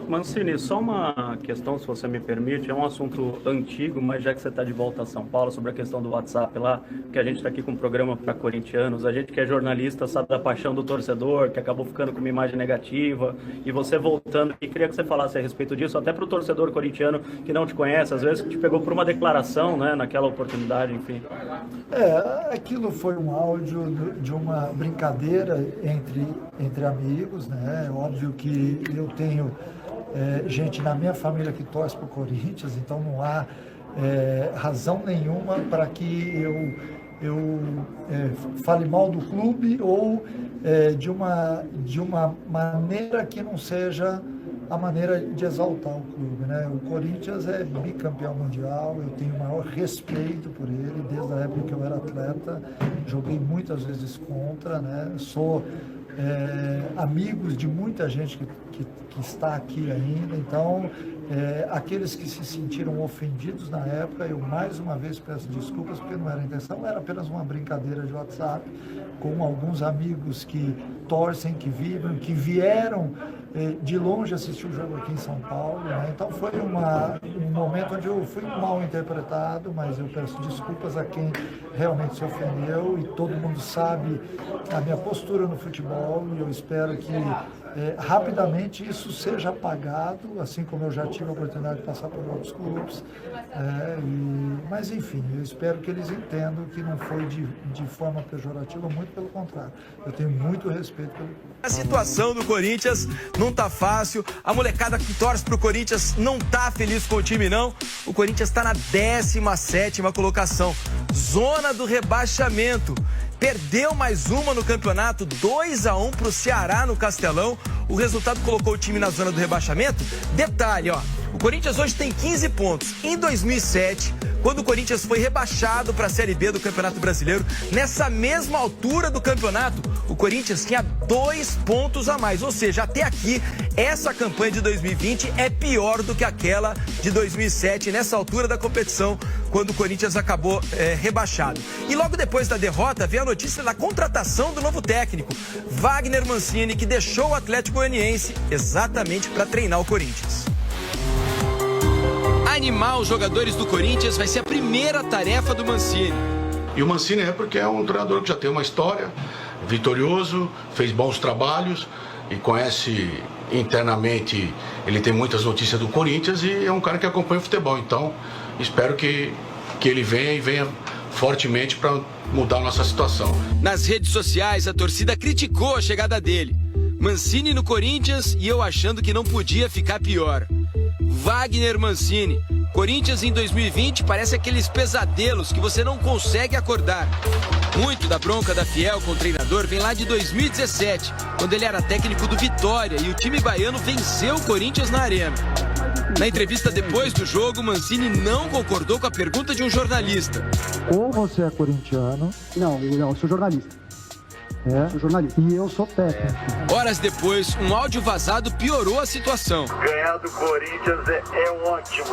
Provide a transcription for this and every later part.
Mancini, só uma questão, se você me permite, é um assunto antigo, mas já que você está de volta a São Paulo, sobre a questão do WhatsApp lá, que a gente está aqui com um programa para corintianos, a gente que é jornalista sabe da paixão do torcedor, que acabou ficando com uma imagem negativa, e você voltando, e queria que você falasse a respeito disso, até para o torcedor corintiano que não te conhece, às vezes que te pegou por uma declaração, né, naquela oportunidade, enfim. Aquilo foi um áudio de uma brincadeira entre amigos, né? É óbvio que eu tenho gente na minha família que torce para o Corinthians, então não há razão nenhuma para que eu fale mal do clube ou de uma maneira que não seja a maneira de exaltar o clube, né? O Corinthians é bicampeão mundial, eu tenho o maior respeito por ele, desde a época que eu era atleta, joguei muitas vezes contra, né? Sou amigos de muita gente que está aqui ainda, então aqueles que se sentiram ofendidos na época, eu mais uma vez peço desculpas, porque não era a intenção, era apenas uma brincadeira de WhatsApp, com alguns amigos que torcem, que vibram, que vieram de longe assistir o jogo aqui em São Paulo, né? Então foi um momento onde eu fui mal interpretado, mas eu peço desculpas a quem realmente se ofendeu, e todo mundo sabe a minha postura no futebol, e eu espero que rapidamente isso seja apagado, assim como eu já tive a oportunidade de passar por outros clubes, mas enfim, eu espero que eles entendam que não foi de forma pejorativa, muito pelo contrário, eu tenho muito respeito pelo... A situação do Corinthians não tá fácil, a molecada que torce pro Corinthians não tá feliz com o time não, o Corinthians tá na 17ª colocação, zona do rebaixamento. Perdeu mais uma no campeonato, 2-1 para o Ceará no Castelão. O resultado colocou o time na zona do rebaixamento. Detalhe, ó, o Corinthians hoje tem 15 pontos. Em 2007, quando o Corinthians foi rebaixado para a Série B do Campeonato Brasileiro, nessa mesma altura do campeonato, o Corinthians tinha 2 pontos a mais. Ou seja, até aqui, essa campanha de 2020 é pior do que aquela de 2007, nessa altura da competição, quando o Corinthians acabou rebaixado. E logo depois da derrota, veio a notícia da contratação do novo técnico, Wagner Mancini, que deixou o Atlético Goianiense exatamente para treinar o Corinthians. Animar os jogadores do Corinthians vai ser a primeira tarefa do Mancini. E o Mancini porque é um treinador que já tem uma história, vitorioso, fez bons trabalhos e conhece internamente, ele tem muitas notícias do Corinthians e é um cara que acompanha o futebol. Então, espero que ele venha fortemente para mudar a nossa situação. Nas redes sociais, a torcida criticou a chegada dele. Mancini no Corinthians e eu achando que não podia ficar pior. Wagner Mancini. Corinthians em 2020 parece aqueles pesadelos que você não consegue acordar. Muito da bronca da Fiel com o treinador vem lá de 2017, quando ele era técnico do Vitória e o time baiano venceu o Corinthians na Arena. Na entrevista depois do jogo, Mancini não concordou com a pergunta de um jornalista. Ou você é corintiano... Não, eu sou jornalista. Sou jornalista. E eu sou técnico. Horas depois, um áudio vazado piorou a situação. Ganhar do Corinthians é ótimo.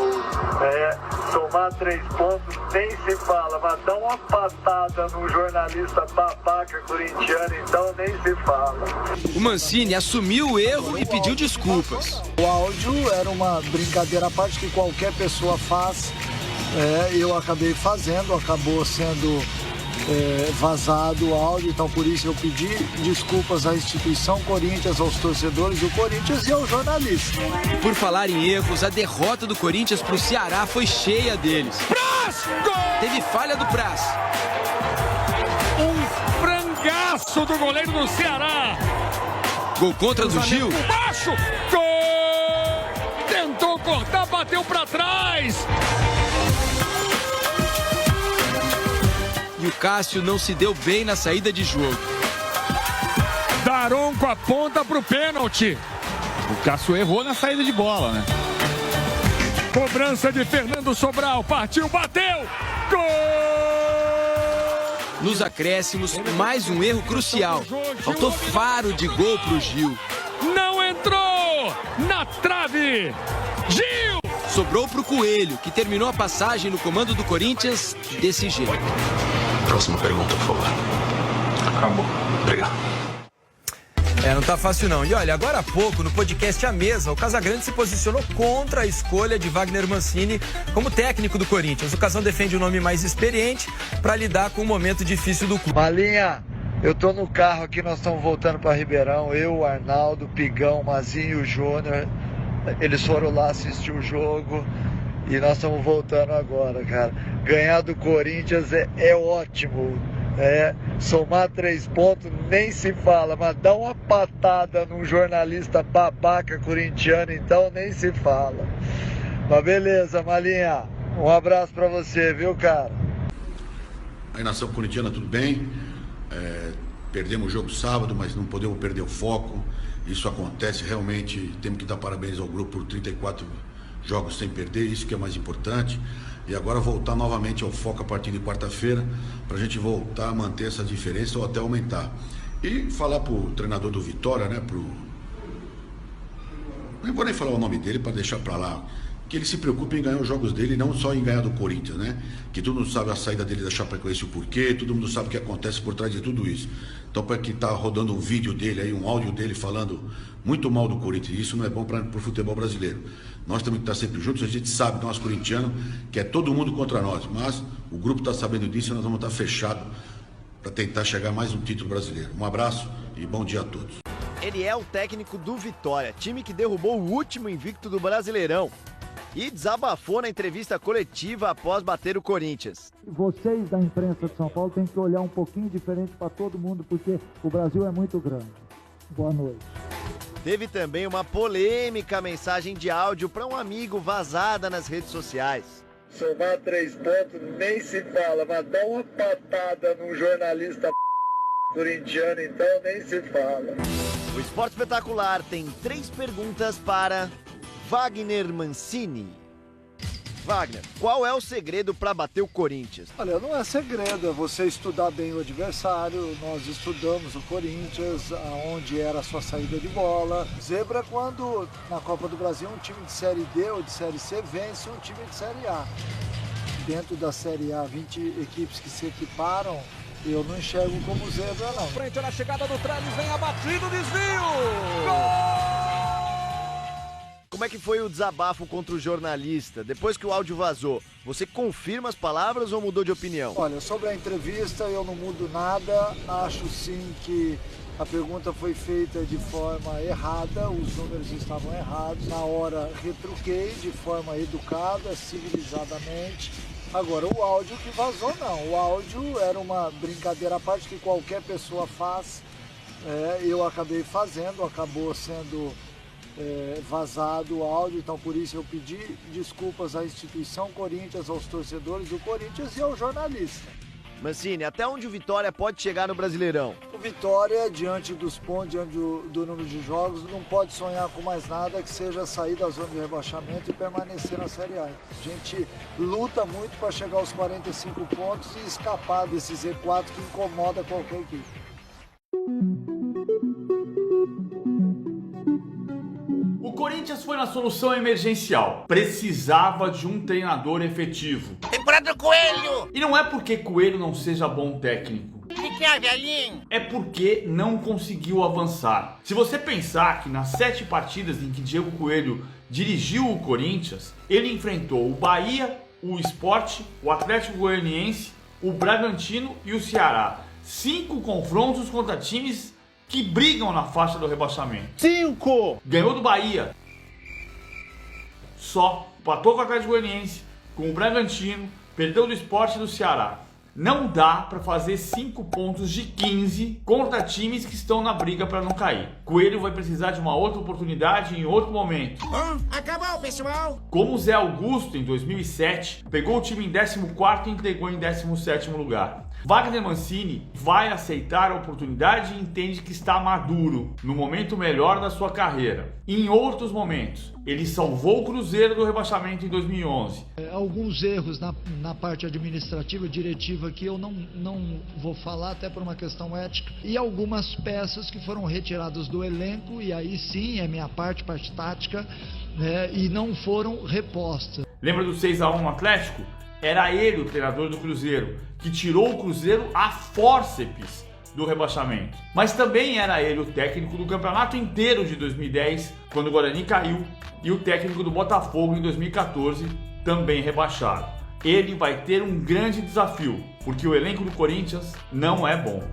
Somar 3 pontos nem se fala, mas dar uma patada no jornalista babaca corintiano, então nem se fala. O Mancini assumiu o erro e pediu desculpas. O áudio era uma brincadeira à parte que qualquer pessoa faz. Eu acabei fazendo, acabou sendo vazado o áudio, então por isso eu pedi desculpas à instituição Corinthians, aos torcedores do Corinthians e aos jornalistas. E por falar em erros, a derrota do Corinthians pro Ceará foi cheia deles. Praz! Gol! Teve falha do Praz. Um frangaço do goleiro do Ceará. Gol contra do Gil. Baixo! Gol! Tentou cortar, bateu pra trás. E o Cássio não se deu bem na saída de jogo. Daronco aponta pro pênalti. O Cássio errou na saída de bola, né? Cobrança de Fernando Sobral. Partiu, bateu. Gol! Nos acréscimos, mais um erro crucial. Faltou faro de gol pro Gil. Não entrou! Na trave! Gil! Sobrou pro Coelho, que terminou a passagem no comando do Corinthians desse jeito. Próxima pergunta, por favor. Acabou. Obrigado. Não tá fácil não. E olha, agora há pouco, no podcast A Mesa, o Casagrande se posicionou contra a escolha de Wagner Mancini como técnico do Corinthians. O Casão defende o nome mais experiente para lidar com o momento difícil do clube. Malinha, eu tô no carro aqui, nós estamos voltando para Ribeirão, eu, o Arnaldo, o Pigão, o Mazinho e o Júnior. Eles foram lá assistir o jogo e nós estamos voltando agora, cara. Ganhar do Corinthians é ótimo. Somar 3 pontos nem se fala, mas dar uma patada num jornalista babaca corintiano, então nem se fala. Mas beleza, Malinha, um abraço pra você, viu, cara? Aí, nação corintiana, tudo bem? Perdemos o jogo sábado, mas não podemos perder o foco. Isso acontece, realmente temos que dar parabéns ao grupo por 34 jogos sem perder, isso que é mais importante. E agora voltar novamente ao foco a partir de quarta-feira, para a gente voltar a manter essa diferença ou até aumentar. E falar para o treinador do Vitória, né? Não vou nem falar o nome dele para deixar para lá, que ele se preocupe em ganhar os jogos dele e não só em ganhar do Corinthians, né? Que todo mundo sabe a saída dele da Chapecoense, o porquê, todo mundo sabe o que acontece por trás de tudo isso. Então, para que tá rodando um vídeo dele aí, um áudio dele falando muito mal do Corinthians, isso não é bom para o futebol brasileiro. Nós temos que estar sempre juntos, a gente sabe, nós corintianos, que é todo mundo contra nós, mas o grupo está sabendo disso e nós vamos estar fechados para tentar chegar a mais um título brasileiro. Um abraço e bom dia a todos. Ele é o técnico do Vitória, time que derrubou o último invicto do Brasileirão. E desabafou na entrevista coletiva após bater o Corinthians. Vocês da imprensa de São Paulo têm que olhar um pouquinho diferente para todo mundo, porque o Brasil é muito grande. Boa noite. Teve também uma polêmica mensagem de áudio para um amigo vazada nas redes sociais. Somar 3 pontos nem se fala, mas dar uma patada num jornalista corintiano, então nem se fala. O Esporte Espetacular tem 3 perguntas para Wagner Mancini. Wagner, qual é o segredo para bater o Corinthians? Olha, não é segredo, é você estudar bem o adversário. Nós estudamos o Corinthians, onde era a sua saída de bola. Zebra quando na Copa do Brasil um time de Série D ou de Série C vence um time de Série A. Dentro da Série A, 20 equipes que se equiparam, eu não enxergo como zebra, não. Frente na chegada do Trellis, vem abatido, desvio! Gol! Como é que foi o desabafo contra o jornalista? Depois que o áudio vazou, você confirma as palavras ou mudou de opinião? Olha, sobre a entrevista eu não mudo nada. Acho sim que a pergunta foi feita de forma errada, os números estavam errados. Na hora retruquei de forma educada, civilizadamente. Agora, o áudio que vazou não. O áudio era uma brincadeira à parte que qualquer pessoa faz. Eu acabei fazendo, acabou sendo vazado o áudio, então por isso eu pedi desculpas à instituição Corinthians, aos torcedores do Corinthians e ao jornalista. Mancini, até onde o Vitória pode chegar no Brasileirão? O Vitória, diante dos pontos, diante do número de jogos, não pode sonhar com mais nada que seja sair da zona de rebaixamento e permanecer na Série A. A gente luta muito para chegar aos 45 pontos e escapar desse Z4 que incomoda qualquer equipe. O Corinthians foi na solução emergencial. Precisava de um treinador efetivo. Temporada do Coelho! E não é porque Coelho não seja bom técnico. O que é, velhinho? É porque não conseguiu avançar. Se você pensar que nas 7 partidas em que Diego Coelho dirigiu o Corinthians, ele enfrentou o Bahia, o Sport, o Atlético Goianiense, o Bragantino e o Ceará. 5 confrontos contra times que brigam na faixa do rebaixamento. 5! Ganhou do Bahia. Só. Empatou com o Atlético Goianiense, com o Bragantino, perdeu do Sport e do Ceará. Não dá para fazer 5 pontos de 15 contra times que estão na briga para não cair. Coelho vai precisar de uma outra oportunidade em outro momento. Acabou, pessoal! Como o Zé Augusto, em 2007, pegou o time em 14º e entregou em 17º lugar. Wagner Mancini vai aceitar a oportunidade e entende que está maduro, no momento melhor da sua carreira. Em outros momentos, ele salvou o Cruzeiro do rebaixamento em 2011. Alguns erros na parte administrativa, diretiva, que eu não vou falar, até por uma questão ética. E algumas peças que foram retiradas do elenco, e aí sim é minha parte tática, e não foram repostas. Lembra do 6-1 no Atlético? Era ele o treinador do Cruzeiro, que tirou o Cruzeiro a fórceps do rebaixamento. Mas também era ele o técnico do campeonato inteiro de 2010, quando o Guarani caiu, e o técnico do Botafogo em 2014, também rebaixado. Ele vai ter um grande desafio, porque o elenco do Corinthians não é bom.